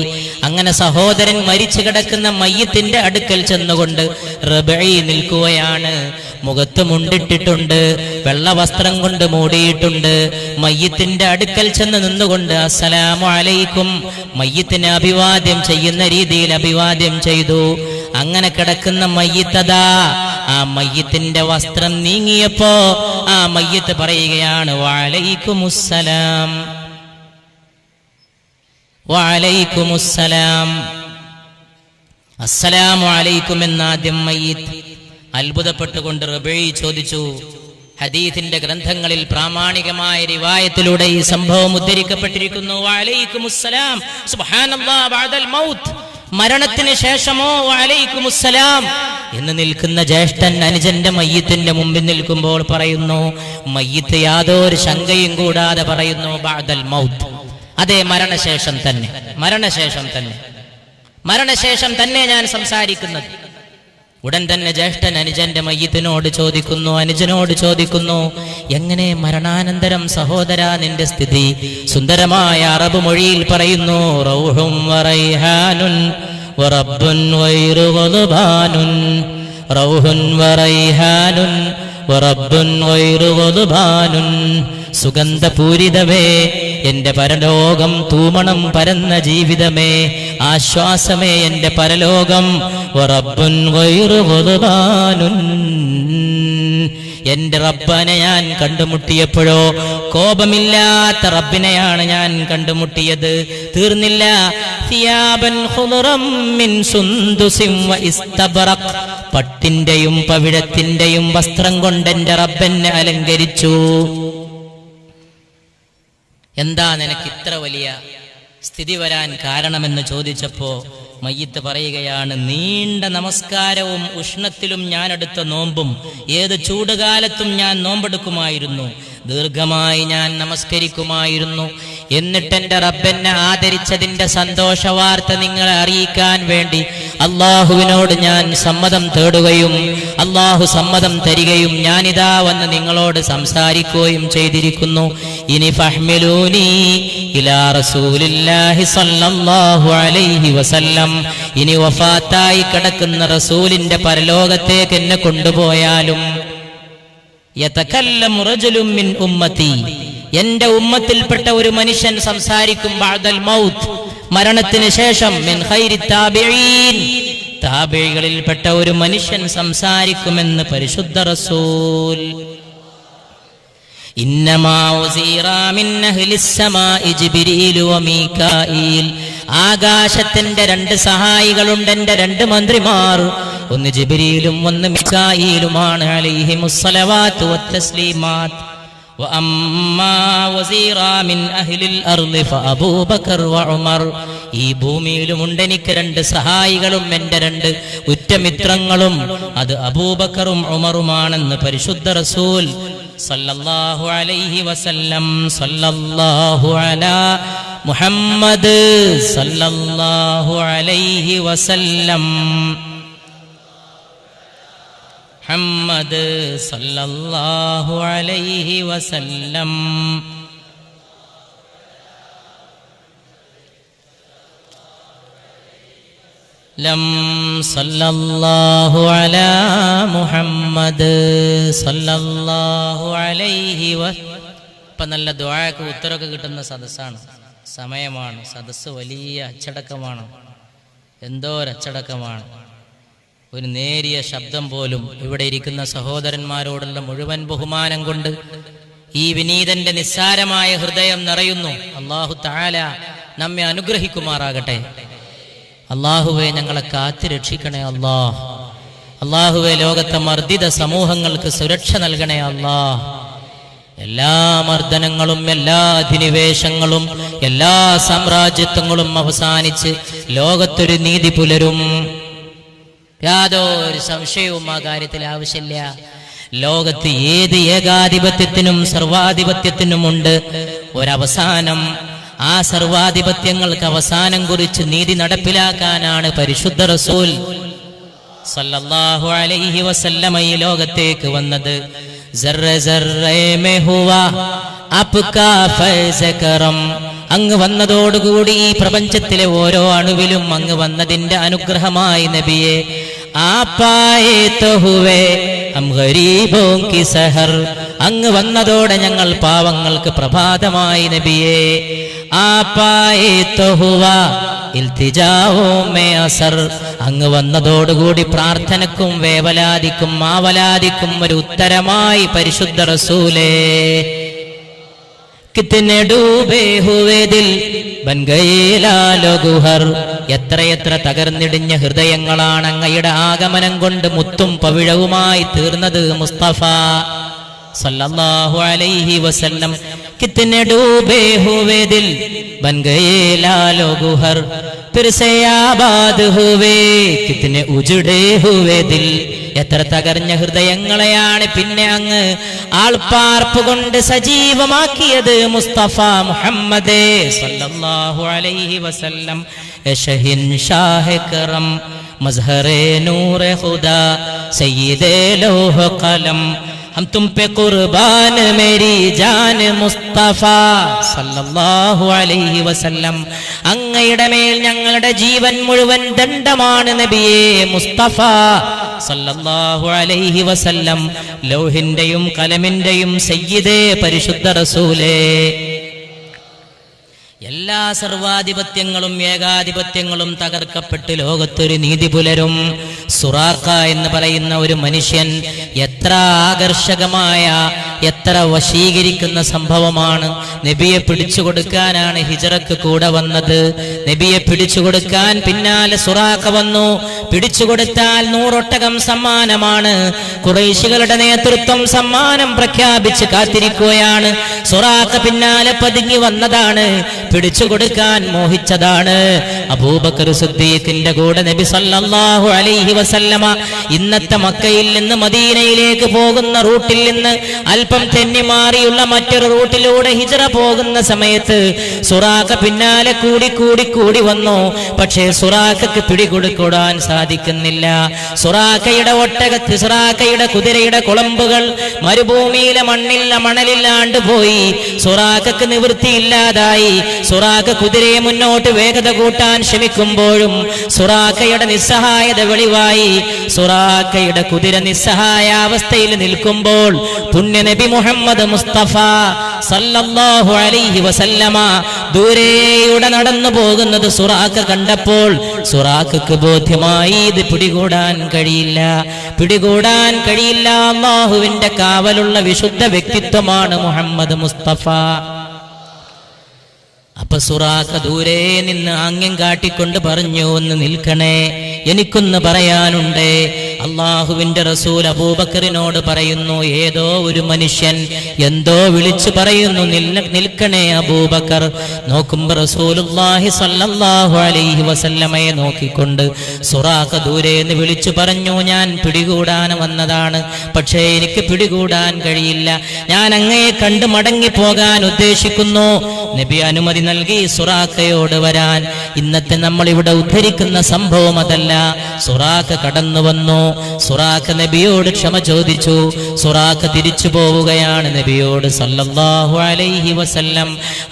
അങ്ങനെ സഹോദരൻ മരിച്ചു കിടക്കുന്ന മയ്യിത്തിന്റെ അടുക്കൽ ചെന്നുകൊണ്ട് റബീഇ നിൽക്കുകയാണ്. മുഖത്ത് മുണ്ടിട്ടിട്ടുണ്ട്, വെള്ള വസ്ത്രം കൊണ്ട് മൂടിയിട്ടുണ്ട്. മയ്യിത്തിന്റെ അടുക്കൽ ചെന്ന് നിന്നുകൊണ്ട് അസ്സലാമു അലൈക്കും, മയ്യിത്തിനെ അഭിവാദ്യം ചെയ്യുന്ന രീതിയിൽ അഭിവാദ്യം ചെയ്തു. അങ്ങനെ കിടക്കുന്ന മയ്യിത്തതാ, ആ മയ്യിത്തിന്റെ വസ്ത്രം നീങ്ങിയപ്പോ ആ മയ്യിത്ത് പറയുകയാണ്, വഅലൈക്കുമുസ്സലാം, വഅലൈക്കുമുസ്സലാം, അസ്സലാമു അലൈക്കും എന്നാദ്യം മയ്യിത്ത്. അത്ഭുതപ്പെട്ടുകൊണ്ട് റബീഇ ചോദിച്ചു. ഹദീസിന്റെ ഗ്രന്ഥങ്ങളിൽ പ്രാമാണികമായ റിവായത്തിലൂടെ ഈ സംഭവം ഉദ്ധരിക്കപ്പെട്ടിരിക്കുന്നു. വഅലൈക്കുമുസ്സലാം, സുബ്ഹാനല്ലാഹ്, ബഅദൽ മൗത്ത്, മരണത്തിന് ശേഷമോ വഅലൈക്കുമുസ്സലാം എന്ന് നിൽക്കുന്ന ജ്യേഷ്ഠൻ അനുജന്റെ മയ്യിത്തിന്റെ മുമ്പിൽ നിൽക്കുമ്പോൾ പറയുന്നു, മയ്യിത്ത് യാതൊരു ശങ്കയും കൂടാതെ പറയുന്നു, ബഅദൽ മൗത്ത്, അതെ, മരണശേഷം തന്നെ, മരണശേഷം തന്നെ, മരണശേഷം തന്നെ ഞാൻ സംസാരിക്കുന്നത്. ഉടൻ തന്നെ ജ്യേഷ്ഠൻ അനുജന്റെ മയ്യിത്തിനോട് ചോദിക്കുന്നു, അനുജനോട് ചോദിക്കുന്നു, എങ്ങനെ മരണാനന്തരം സഹോദരാ നിന്റെ സ്ഥിതി? സുന്ദരമായ അറബ് മൊഴിയിൽ പറയുന്നു, റൗഹും വറൈഹാനുൻ വറബ്ബുൻ ഗൈറു ഗദ്ബാനുൻ, റൗഹുൻ വറൈഹാനുൻ വറബ്ബുൻ ഗൈറു ഗദ്ബാനുൻ. സുഗന്ധപൂരിതമേ, എന്റെ പരലോകം, തൂമണം പരന്ന ജീവിതമേ, ആശ്വാസമേ എന്റെ പരലോകം. വറബ്ബുൻ ഗൈറു ഗദ്ബാനുൻ, എന്റെ റബ്ബനെ ഞാൻ കണ്ടുമുട്ടിയപ്പോഴോ കോപമില്ലാത്ത റബ്ബിനെയാണ് ഞാൻ കണ്ടുമുട്ടിയത്. തീർന്നില്ല, സിയാബൻ ഖുദറം മിൻ സുന്ദുസിൻ വ ഇസ്തബ്റഖ്, പട്ടിന്റെയും പവിഴത്തിന്റെയും വസ്ത്രം കൊണ്ട് എന്റെ റബ്ബനെ അലങ്കരിച്ചു. എന്താ നിനക്ക് ഇത്ര വലിയ സ്ഥിതി വരാൻ കാരണമെന്ന് ചോദിച്ചപ്പോ മയ്യിത്ത് പറയുകയാണ്, നീണ്ട നമസ്കാരവും ഉഷ്ണത്തിലും ഞാൻ എടുത്ത നോമ്പും, ഏത് ചൂടുകാലത്തും ഞാൻ നോമ്പെടുക്കുമായിരുന്നു, ദീർഘമായി ഞാൻ നമസ്കരിക്കുമായിരുന്നു. എന്നിട്ട് എന്റെ റബ്ബെന്നെ ആദരിച്ചതിന്റെ സന്തോഷ വാർത്ത നിങ്ങളെ അറിയിക്കാൻ വേണ്ടി അള്ളാഹുവിനോട് ഞാൻ സമ്മതം തേടുകയും അള്ളാഹു സമ്മതം തരികയും ഞാനിതാ വന്ന് നിങ്ങളോട് സംസാരിക്കുകയും ചെയ്തിരിക്കുന്നു. ഇനി ഫഹ്മിലൂനി ഇലാ റസൂലില്ലാഹി സ്വല്ലല്ലാഹു അലൈഹി വസല്ലം, ഇനി വഫാത്തായി കിടക്കുന്ന റസൂലിന്റെ പരലോകത്തേക്ക് എന്നെ കൊണ്ടുപോയാലും. യതകല്ലമു റജുലുൻ മിൻ ഉമ്മത്തി, എന്റെ ഉമ്മത്തിൽപ്പെട്ട ഒരു മനുഷ്യൻ സംസാരിക്കും, ബഅദൽ മൗത്ത്, മരണത്തിന് ശേഷം, മിൻ ഖൈരിത് താബിഈൻ, താബിഈകളിൽപ്പെട്ട ഒരു മനുഷ്യൻ സംസാരിക്കുമെന്ന് പരിശുദ്ധ റസൂൽ. ഇന്നമാ ഉസീറാ മിൻ അഹ്ലിസ് സമാഇ ജിബ്രീൽ വ മീകായിൽ, ആകാശത്തിന്റെ രണ്ട് സഹായികളുണ്ട്, എന്റെ രണ്ട് മന്ത്രിമാർ, ഒന്ന് ജിബ്രീലും ഒന്ന് മീകായിലുമാണ്, അലൈഹിമുസ് സ്വലവാത്തു വത്തസ്ലീമാത്ത്. വഅമ്മാ വസീറാ മിൻ അഹ്ലിൽ അർളി ഫഅബൂബക്കർ വഉമർ, ഈ ഭൂമിയിലുമുണ്ട് എനിക്ക് രണ്ട് സഹായികളും എന്റെ രണ്ട് ഉറ്റമിത്രങ്ങളും, അത് അബൂബക്കറും ഉമറുമാണെന്ന് പരിശുദ്ധ റസൂൽ സല്ലല്ലാഹു അലൈഹി വസല്ലം. സല്ലല്ലാഹു അലാ മുഹമ്മദ് സല്ലല്ലാഹു അലൈഹി വസല്ലം മുഹമ്മദ് സല്ലല്ലാഹു അലൈഹി വസല്ലം ലം സല്ലല്ലാഹു അലാ മുഹമ്മദ് സല്ലല്ലാഹു അലൈഹി ഇപ്പം നല്ല ദുആക്ക് ഉത്തരമൊക്കെ കിട്ടുന്ന സദസ്സാണ്, സമയമാണ്. സദസ്സ് വലിയ അച്ചടക്കമാണ്, എന്തോ ഒരച്ചടക്കമാണ്. ഒരു നേരിയ ശബ്ദം പോലും ഇവിടെ ഇരിക്കുന്ന സഹോദരന്മാരോടുള്ള മുഴുവൻ ബഹുമാനം കൊണ്ട് ഈ വിനീതന്റെ നിസ്സാരമായ ഹൃദയം നിറയുന്നു. അല്ലാഹു തആല നമ്മെ അനുഗ്രഹിക്കുമാറാകട്ടെ. അല്ലാഹുവേ, ഞങ്ങളെ കാത്തു രക്ഷിക്കണേ അല്ലാഹ്. അല്ലാഹുവേ, ലോകത്തെ മർദ്ദിത സമൂഹങ്ങൾക്ക് സുരക്ഷ നൽകണേ അല്ലാഹ്. എല്ലാ മർദ്ദനങ്ങളും എല്ലാ അധിനിവേശങ്ങളും എല്ലാ സാമ്രാജ്യത്വങ്ങളും അവസാനിച്ച് ലോകത്തൊരു നീതി പുലരും. യാതൊരു സംശയവും ആ കാര്യത്തിൽ ആവശ്യമില്ല. ലോകത്ത് ഏത് ഏകാധിപത്യത്തിനും സർവാധിപത്യത്തിനുമുണ്ട് ഒരവസാനം. ആ സർവാധിപത്യങ്ങൾക്ക് അവസാനം കുറിച്ച് നീതി നടപ്പിലാക്കാനാണ് പരിശുദ്ധ റസൂൽ സല്ലല്ലാഹു അലൈഹി വസല്ലമ ഈ ലോകത്തേക്ക് വന്നത്. അങ്ങ് വന്നതോടുകൂടി ഈ പ്രപഞ്ചത്തിലെ ഓരോ അണുവിലും അങ്ങ് വന്നതിന്റെ അനുഗ്രഹമായി നബിയെ. അങ്ങ് വന്നതോടെ ഞങ്ങൾ പാവങ്ങൾക്ക് പ്രഭാതമായി നബിയെ. അങ്ങ് വന്നതോടുകൂടി പ്രാർത്ഥനക്കും വേവലാദിക്കും മാവലാദിക്കും ഒരു ഉത്തരമായി പരിശുദ്ധ റസൂലേ. കിത്നെ ഡൂബേ ഹുവേ ദിൽ ബൻ ഗയേ ലാലോ ഗുഹർ. എത്രയെത്ര തകർന്നിടിഞ്ഞ ഹൃദയങ്ങളാണ് അങ്ങയുടെ ആഗമനം കൊണ്ട് മുത്തും പവിഴവുമായി തീർന്നത് മുസ്തഫ സല്ലല്ലാഹു അലൈഹി വസല്ലം. കിത്നെ ഡൂബേ ഹുവേ ദിൽ ബൻ ഗയേ ലാലോ ഗുഹർ ഫിർ സേ ആബാദ് ഹുവേ കിത്നെ ഉജടേ ഹുവേ ദിൽ. എത്ര തകർന്ന ഹൃദയങ്ങളെയാണ് പിന്നെ അങ്ങ് ആൾപ്പാർപ്പ് കൊണ്ട് സജീവമാക്കിയത് മുസ്തഫ മുഹമ്മദേ സല്ലല്ലാഹു അലൈഹി വസല്ലം. യശഹിൻ ഷാഹ് കറം മസ്ഹറേ നൂറെ ഖുദാ സയ്യിദേ ലോഹ ഖലം हम तुम पे कुर्बान मेरी जान മുസ്തഫ സല്ലല്ലാഹു അലൈഹി വസല്ലം. അങ്ങയുടെ മേൽ ഞങ്ങളുടെ ജീവൻ മുഴുവൻ ദണ്ഡമാണ് നബിയേ മുസ്തഫ സല്ലല്ലാഹു അലൈഹി വസല്ലം. ലൗഹിന്റെയും കലമിന്റെയും സയ്യിദേ പരിശുദ്ധ റസൂലേ. എല്ലാ സർവാധിപത്യങ്ങളും ഏകാധിപത്യങ്ങളും തകർക്കപ്പെട്ട് ലോകത്തൊരു നീതി പുലരും. സുറാഖ എന്ന് പറയുന്ന ഒരു മനുഷ്യൻ എത്ര ആകർഷകമായ എത്ര വശീകരിക്കുന്ന സംഭവമാണ്. നബിയെ പിടിച്ചുകൊടുക്കാനാണ് ഹിജറക്ക് കൂടെ വന്നത്. നബിയെ പിടിച്ചുകൊടുക്കാൻ പിന്നാലെ സുറാഖ വന്നു. പിടിച്ചുകൊടുത്താൽ 100 ഒട്ടകം സമ്മാനമാണ്. ഖുറൈശികളുടെ നേതൃത്വം സമ്മാനം പ്രഖ്യാപിച്ച് കാത്തിരിക്കുകയാണ്. സുറാഖ പിന്നാലെ പതുങ്ങി വന്നതാണ്. പിടിച്ചുകൊടുക്കാൻ മോഹിച്ചതാണ്. അബൂബക്കർ സിദ്ദീഖിന്റെ കൂടെ നബി സല്ലല്ലാഹു അലൈഹി വസല്ലമ ഇന്നത്തെ മക്കയിൽ നിന്ന് മദീനയിലേക്ക് പോകുന്ന റൂട്ടിൽ നിന്ന് അല്പം തെന്നി മാറിയുള്ള മറ്റൊരു റൂട്ടിലൂടെ ഹിജ്റ പോകുന്ന സമയത്ത് സുറാഖ പിന്നാലെ കൂടി വന്നു. പക്ഷേ സുറാഖക്ക് പിടികൊടുക്കാൻ സാധിക്കുന്നില്ല. സുറാഖയുടെ കുതിരയുടെ കുളമ്പുകൾ മരുഭൂമിയിലെ മണലില്ലാണ്ട് പോയി. സുറാഖക്ക് നിവൃത്തിയില്ലാതായി. സുറാഖ കുതിരയെ മുന്നോട്ട് വേഗത കൂട്ടാൻ ശ്രമിക്കുമ്പോഴും സുറാഖയുടെ നിസ്സഹായത വെളിവായി. സുറാഖയുടെ കുതിര നിസ്സഹായ അവസ്ഥയിൽ നിൽക്കുമ്പോൾ പുണ്യനബി മുഹമ്മദ് മുസ്തഫ സല്ലല്ലാഹു അലൈഹി വസല്ലമ ദൂരെയുടെ നടന്നു പോകുന്നത് സുറാഖ കണ്ടപ്പോൾ സുറാഖക്ക് ബോധ്യമായി ഇത് പിടികൂടാൻ കഴിയില്ല. അല്ലാഹുവിന്റെ കാവലുള്ള വിശുദ്ധ വ്യക്തിത്വമാണ് മുഹമ്മദ് മുസ്തഫ. അപ്പൊ സുറാഖ ദൂരെ നിന്ന് ആംഗ്യം കാട്ടിക്കൊണ്ട് പറഞ്ഞു, ഒന്ന് നിൽക്കണേ, എനിക്കൊന്ന് പറയാനുണ്ട്. അള്ളാഹുവിന്റെ റസൂൽ അബൂബക്കറിനോട് പറയുന്നു, ഏതോ ഒരു മനുഷ്യൻ എന്തോ വിളിച്ചു പറയുന്നു, നിൽക്കണേ അബൂബക്കർ. നോക്കുമ്പോ റസൂലുള്ളാഹി സ്വല്ലല്ലാഹു അലൈഹി വസല്ലമയെ നോക്കിക്കൊണ്ട് സുറാഖ ദൂരേന്ന് വിളിച്ചു പറഞ്ഞു, ഞാൻ പിടികൂടാൻ വന്നതാണ്, പക്ഷേ എനിക്ക് പിടികൂടാൻ കഴിയില്ല, ഞാൻ അങ്ങയെ കണ്ട് മടങ്ങിപ്പോകാൻ ഉദ്ദേശിക്കുന്നു. നബി അനുമതി നൽകി സുറാഖയോട് വരാൻ. ഇന്നത്തെ നമ്മൾ ഇവിടെ ഉദ്ധരിക്കുന്ന സംഭവം അതല്ല. സുറാഖ കടന്നു വന്നു. സുറാഖ നബിയോട് ക്ഷമ ചോദിച്ചു. സുറാഖ തിരിച്ചു പോവുകയാണ് നബിയോട് സല്ലല്ലാഹു അലൈഹി വസല്ലം.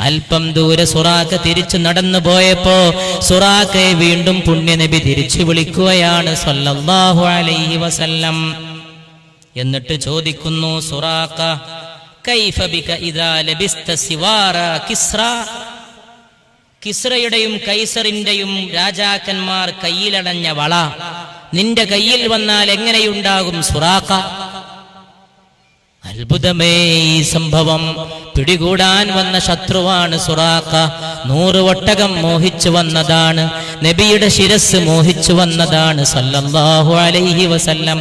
അല്പം ദൂരെ സുറാഖ തിരിച്ചു നടന്നു പോയപ്പോ സുറാഖയെ വീണ്ടും പുണ്യനബി തിരിച്ചു വിളിക്കുകയാണ് സല്ലല്ലാഹു അലൈഹി വസല്ലം. എന്നിട്ട് ചോദിക്കുന്നു, സുറാഖ കൈഫ ബിക ഇദാ ലബിസ്ത സിവാറ കിസ്റ. കിസ്റയുടെയും കൈസറിന്റെയും രാജാക്കന്മാർ കയ്യിലടഞ്ഞ വള നിന്റെ കയ്യിൽ വന്നാൽ എങ്ങനെയുണ്ടാകും സുറാഖ? അത്ഭുതമേ ഈ സംഭവം. പിടികൂടാൻ വന്ന ശത്രുവാണ് സുറാഖ. 100 ഒട്ടകം മോഹിച്ചു വന്നതാണ്. നബിയുടെ ശിരസ് മോഹിച്ചു വന്നതാണ് സല്ലല്ലാഹു അലൈഹി വസല്ലം.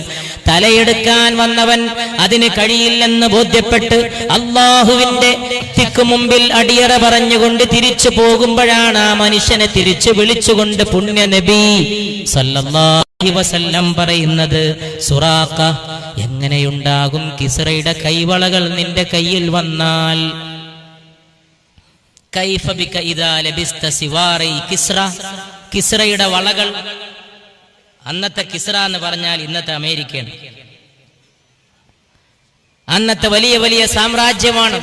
തലയെടുക്കാൻ വന്നവൻ അതിന് കഴിയില്ലെന്ന് ബോധ്യപ്പെട്ട് അള്ളാഹുവിന്റെ തിക്കു മുമ്പിൽ അടിയറ പറഞ്ഞുകൊണ്ട് തിരിച്ചു പോകുമ്പോഴാണ് ആ മനുഷ്യനെ തിരിച്ചു വിളിച്ചുകൊണ്ട് പുണ്യ നബി സല്ലല്ലാഹു അലൈഹി വസല്ലം പറയുന്നത്, സുറാഖ എങ്ങനെയുണ്ടാകും കിസ്റയുടെ കൈവളകൾ നിന്റെ കയ്യിൽ വന്നാൽ? കൈഫ ബിക ഇദാ ലബിസ്ത സിവാറൈ കിസ്റ. കിസ്റയുടെ വളകൾ, അന്നത്തെ കിസ്റ എന്ന് പറഞ്ഞാൽ ഇന്നത്തെ അമേരിക്കയാണ്. അന്നത്തെ വലിയ വലിയ സാമ്രാജ്യമാണ്.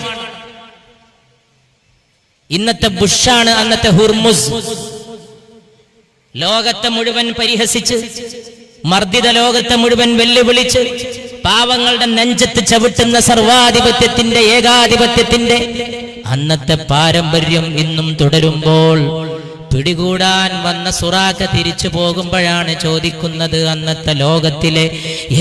ഇന്നത്തെ ബുഷാണ് അന്നത്തെ ഹുർമുസ്. ലോകത്തെ മുഴുവൻ പരിഹസിച്ച്, മർദ്ദിത ലോകത്തെ മുഴുവൻ വെല്ലുവിളിച്ച്, പാവങ്ങളുടെ നെഞ്ചത്ത് ചവിട്ടുന്ന സർവാധിപത്യത്തിന്റെ, ഏകാധിപത്യത്തിന്റെ അന്നത്തെ പാരമ്പര്യം ഇന്നും തുടരുമ്പോൾ പിടികൂടാൻ വന്ന സുറാഖ തിരിച്ചു പോകുമ്പോഴാണ് ചോദിക്കുന്നത്, അന്നത്തെ ലോകത്തിലെ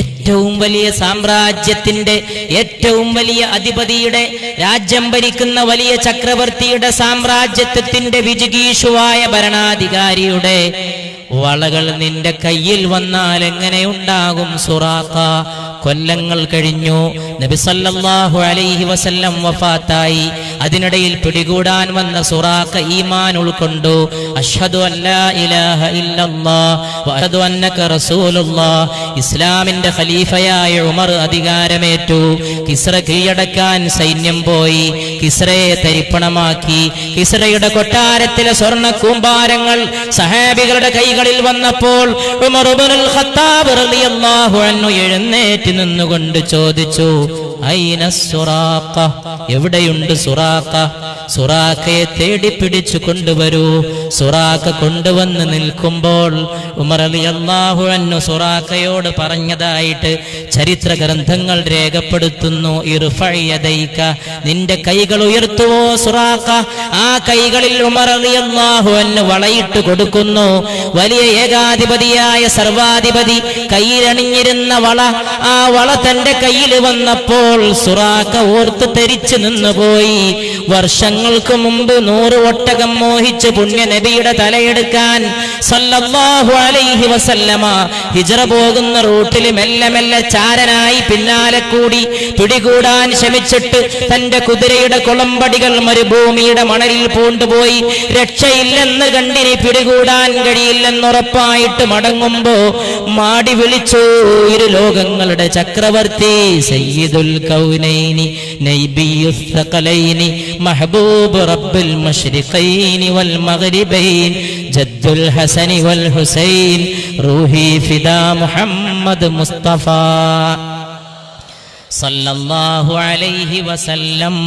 ഏറ്റവും വലിയ സാമ്രാജ്യത്തിന്റെ, ഏറ്റവും വലിയ അധിപതിയുടെ, രാജ്യം ഭരിക്കുന്ന വലിയ ചക്രവർത്തിയുടെ, സാമ്രാജ്യത്വത്തിന്റെ വിജിഗീഷുവായ ഭരണാധികാരിയുടെ വളകൾ നിന്റെ കയ്യിൽ വന്നാൽ എങ്ങനെയുണ്ടാകും സുറാഖ? കൊല്ലങ്ങൾ കഴിഞ്ഞു. നബി സല്ലല്ലാഹു അലൈഹി വസല്ലം വഫാത്തായി. അതിനിടയിൽ പിടികൂടാൻ വന്ന സുറാഖ ഈമാൻ ഉൾക്കൊണ്ടു. അഷ്ഹദു അല്ലാ ഇലാഹ ഇല്ലല്ലാഹ് വ അഷ്ഹദു അന്നക റസൂലുള്ളാഹ്. ഇസ്ലാമിന്റെ ഖലീഫയായ ഉമർ അധികാരമേറ്റു. കിസ്റ കീഴടക്കാൻ സൈന്യം പോയി. കിസ്റയെ തരിപ്പണമാക്കി. കിസ്റയുടെ കൊട്ടാരത്തിലെ സ്വർണ്ണ കൂമ്പാരങ്ങൾ സഹാബികളുടെ കൈകളിൽ വന്നപ്പോൾ ഉമർ ഇബ്നുൽ ഖത്താബ് റളിയല്ലാഹു അൻഹു എഴുന്നേറ്റ് നിന്നുകൊണ്ട് ചോദിച്ചു, ഐന സുറാഖ, എവിടെയുണ്ട് സുറാഖ? സുറാഖയെ തേടി പിടിച്ചു കൊണ്ടുവരൂ. സുറാഖ കൊണ്ടുവന്ന് നിൽക്കുമ്പോൾ ഉമർ റളിയല്ലാഹു അൻഹു സുറാഖയോട് പറഞ്ഞതായിട്ട് ചരിത്ര ഗ്രന്ഥങ്ങൾ രേഖപ്പെടുത്തുന്നു, ഇർഫഇ യദൈക, നിന്റെ കൈകൾ ഉയർത്തുവോ സുറാഖ. ആ കൈകളിൽ ഉമർ റളിയല്ലാഹു അൻഹു വളയിട്ട് കൊടുക്കുന്നു. വലിയ ഏകാധിപതിയായ സർവാധിപതി കയ്യിലണിഞ്ഞിരുന്ന വള, ആ വള തന്റെ കയ്യിൽ വന്നപ്പോൾ സുറാഖ ഓർത്ത് തെരിച്ചു നിന്നുപോയി. വർഷങ്ങൾക്ക് മുമ്പ് 100 ഒട്ടകം മോഹിച്ച് പുണ്യ നബിയുടെ തലയെടുക്കാൻ സല്ലല്ലാഹു അലൈഹി വസല്ലമ ഹിജ്റ പോകുന്ന റൂട്ടിൽ മെല്ലെ മെല്ലെ ചാരനായി പിന്നാലെ കൂടി പിടികൂടാൻ ശ്രമിച്ചിട്ട് തന്റെ കുതിരയുടെ കുളമ്പടികൾ മരുഭൂമിയുടെ മണലിൽ പൂണ്ടുപോയി. രക്ഷയില്ലെന്ന് കണ്ടിനി പിടികൂടാൻ കഴിയില്ലെന്നുറപ്പായിട്ട് മടങ്ങുമ്പോ മാടി വിളിച്ചു, ഇരു ലോകങ്ങളുടെ ചക്രവർത്തി, സയ്യിദുൽ കൗനൈനി നബിയുസ് സഖലൈനി മഹബൂബ് റബ്ബുൽ മശ്രിഖൈനി വൽ മഗ്രിബൈൻ ജദ്ദുൽ ഹസനി വൽ ഹുസൈൻ റൂഹി ഫിദാ മുഹമ്മദ് മുസ്തഫ സല്ലല്ലാഹു അലൈഹി വസല്ലം.